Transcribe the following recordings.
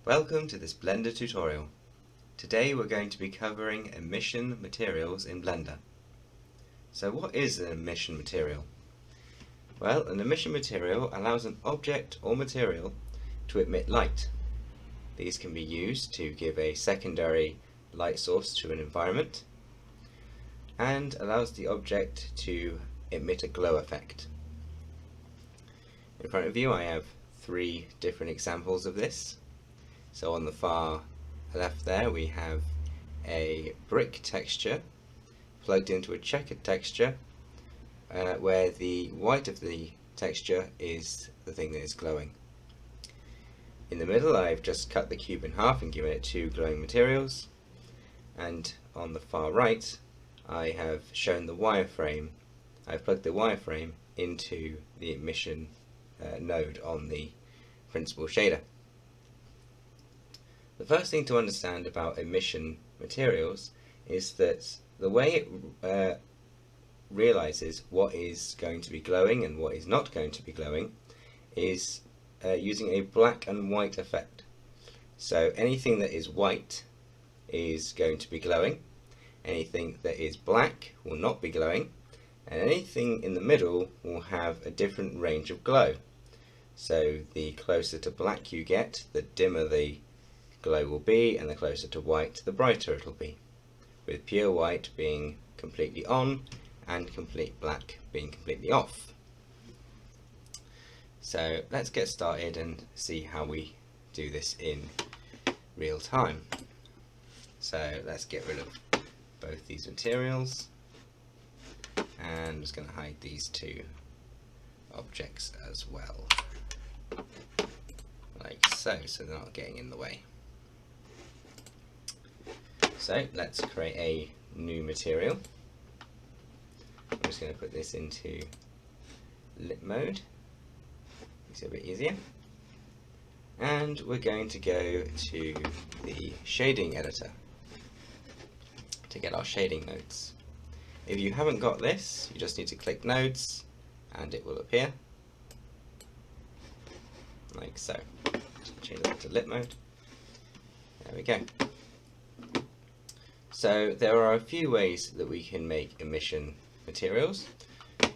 Welcome to this Blender tutorial. Today we're going to be covering emission materials in Blender. So what is an emission material? Well, an emission material allows an object or material to emit light. These can be used to give a secondary light source to an environment and allows the object to emit a glow effect. In front of you I have three different examples of this. So on the far left there we have a brick texture plugged into a checkered texture where the white of the texture is the thing that is glowing. In the middle I've just cut the cube in half and given it two glowing materials, and on the far right I have shown the wireframe. I've plugged the wireframe into the emission node on the principal shader. The first thing to understand about emission materials is that the way it realizes what is going to be glowing and what is not going to be glowing is using a black and white effect. So anything that is white is going to be glowing, anything that is black will not be glowing, and anything in the middle will have a different range of glow. So the closer to black you get, the dimmer the glow will be, and the closer to white the brighter it will be, with pure white being completely on and complete black being completely off. So let's get started and see how we do this in real time. So let's get rid of both these materials, and I'm just going to hide these two objects as well, like so they're not getting in the way. So let's create a new material. I'm just going to put this into lit mode, makes it a bit easier, and we're going to go to the shading editor to get our shading nodes. If you haven't got this, you just need to click nodes and it will appear like so. Just change that to lit mode. There we go. So there are a few ways that we can make emission materials.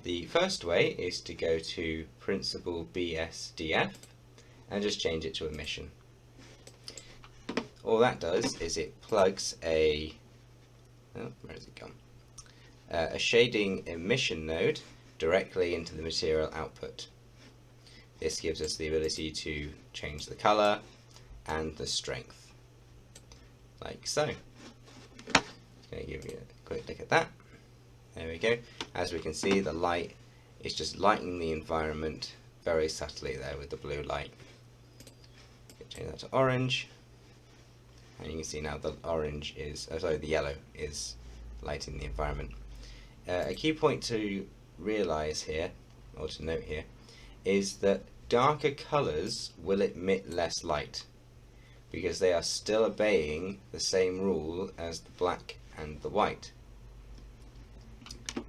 The first way is to go to Principal BSDF and just change it to emission. All that does is it plugs a a shading emission node directly into the material output. This gives us the ability to change the color and the strength, like so. Going to give you a quick look at that. There we go. As we can see, the light is just lightening the environment very subtly there with the blue light. Change that to orange, and you can see now the orange is, the yellow is lighting the environment. A key point to realize here, or to note here, is that darker colors will emit less light because they are still obeying the same rule as the black and the white.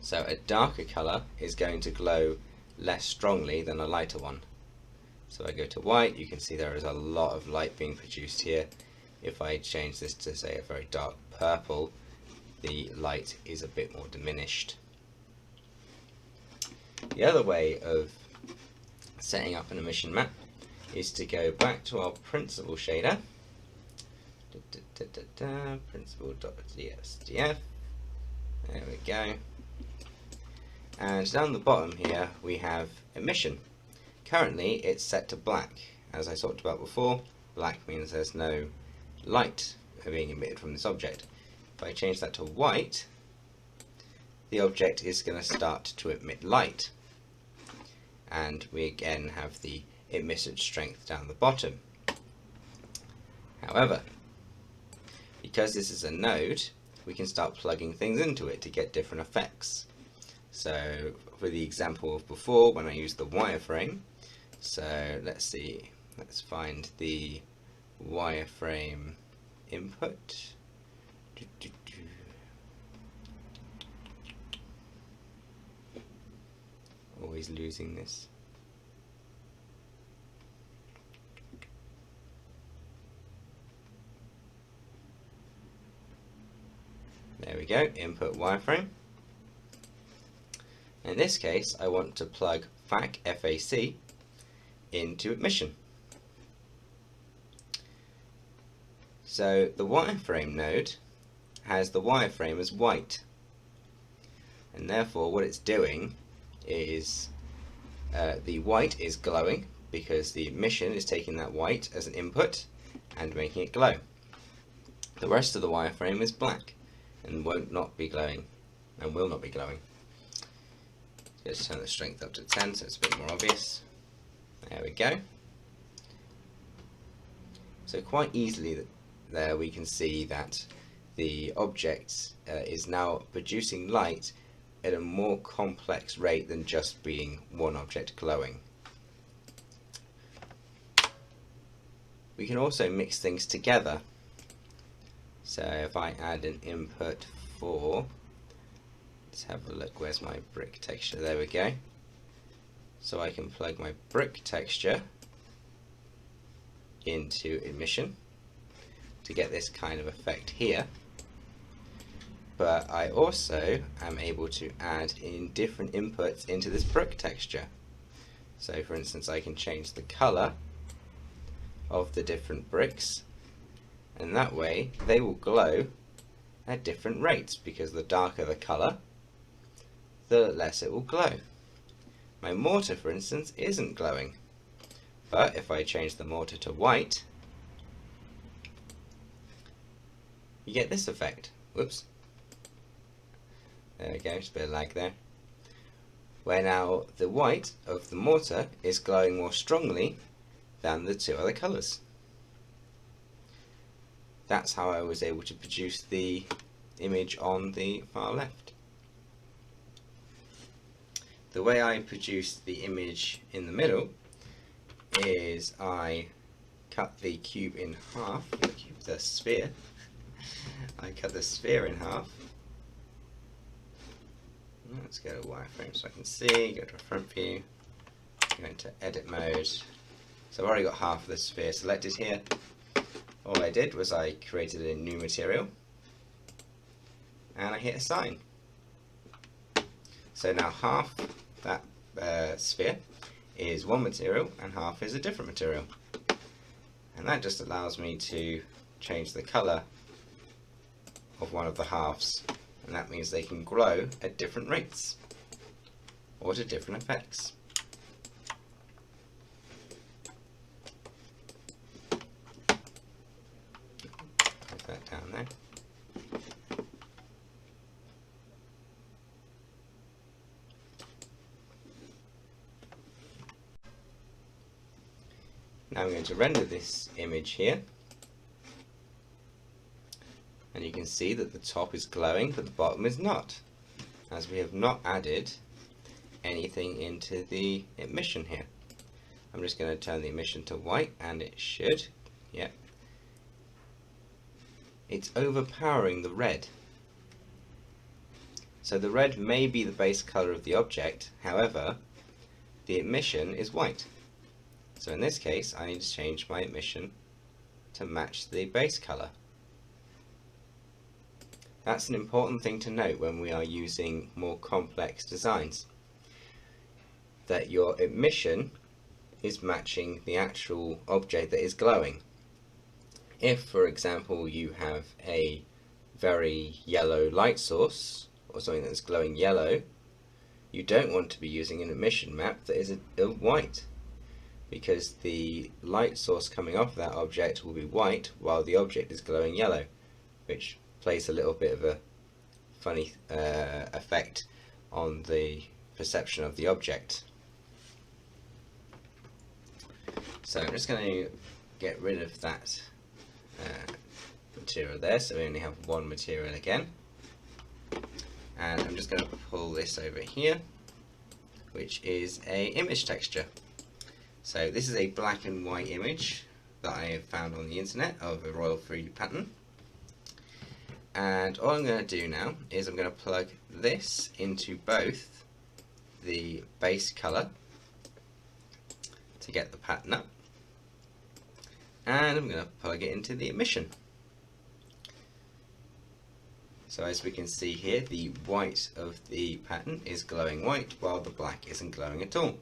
So a darker color is going to glow less strongly than a lighter one. So I go to white, you can see there is a lot of light being produced here. If I change this to, say, a very dark purple, the light is a bit more diminished. The other way of setting up an emission map is to go back to our principal shader, principal.dsdf, there we go, and down the bottom here we have emission. Currently it's set to black. As I talked about before, black means there's no light being emitted from this object. If I change that to white, the object is going to start to emit light, and we again have the emitted strength down the bottom. However, because this is a node, we can start plugging things into it to get different effects. So for the example of before, when I used the wireframe, so let's see, let's find the wireframe input. Always losing this. we go, input wireframe. In this case, I want to plug FAC into Emission. So the wireframe node has the wireframe as white, and therefore what it's doing is the white is glowing because the emission is taking that white as an input and making it glow. The rest of the wireframe is black and will not be glowing. Let's turn the strength up to 10 so it's a bit more obvious. There we go. So quite easily there we can see that the object is now producing light at a more complex rate than just being one object glowing. We can also mix things together. So if I add an input for, let's have a look, where's my brick texture? There we go. So I can plug my brick texture into Emission to get this kind of effect here. But I also am able to add in different inputs into this brick texture. So for instance, I can change the color of the different bricks, and that way they will glow at different rates, because the darker the color, the less it will glow. My mortar, for instance, isn't glowing, but if I change the mortar to white, you get this effect. Whoops. There we go, just a bit of lag there. Where now the white of the mortar is glowing more strongly than the two other colours. That's how I was able to produce the image on the far left. The way I produced the image in the middle is I cut the cube in half, the sphere. I cut the sphere in half. Let's go to wireframe so I can see, go to front view, go into edit mode. So I've already got half of the sphere selected here. All I did was I created a new material and I hit assign. So now half that sphere is one material and half is a different material. And that just allows me to change the colour of one of the halves. And that means they can glow at different rates or to different effects. Put that down there. Now I'm going to render this image here. And you can see that the top is glowing but the bottom is not, as we have not added anything into the emission here. I'm just going to turn the emission to white and it should, yeah. It's overpowering the red. So the red may be the base color of the object, however, the emission is white. So in this case, I need to change my emission to match the base color. That's an important thing to note when we are using more complex designs, that your emission is matching the actual object that is glowing. If, for example, you have a very yellow light source or something that's glowing yellow, you don't want to be using an emission map that is a white, because the light source coming off that object will be white while the object is glowing yellow, which plays a little bit of a funny effect on the perception of the object. So I'm just going to get rid of that material there, so we only have one material again. And I'm just going to pull this over here, which is a image texture. So this is a black and white image that I have found on the internet of a royal free pattern. And all I'm going to do now is I'm going to plug this into both the base color to get the pattern up, and I'm going to plug it into the emission. So as we can see here, the white of the pattern is glowing white while the black isn't glowing at all.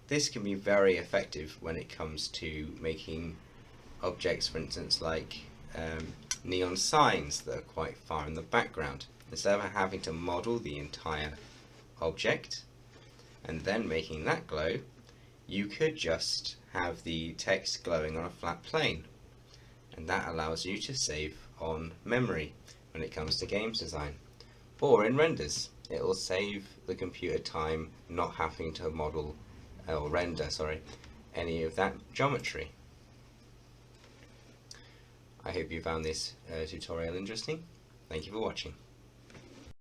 This can be very effective when it comes to making objects, for instance, like neon signs that are quite far in the background. Instead of having to model the entire object and then making that glow, you could just have the text glowing on a flat plane, and that allows you to save on memory when it comes to games design. Or in renders, it will save the computer time not having to model or render any of that geometry. I hope you found this tutorial interesting. Thank you for watching.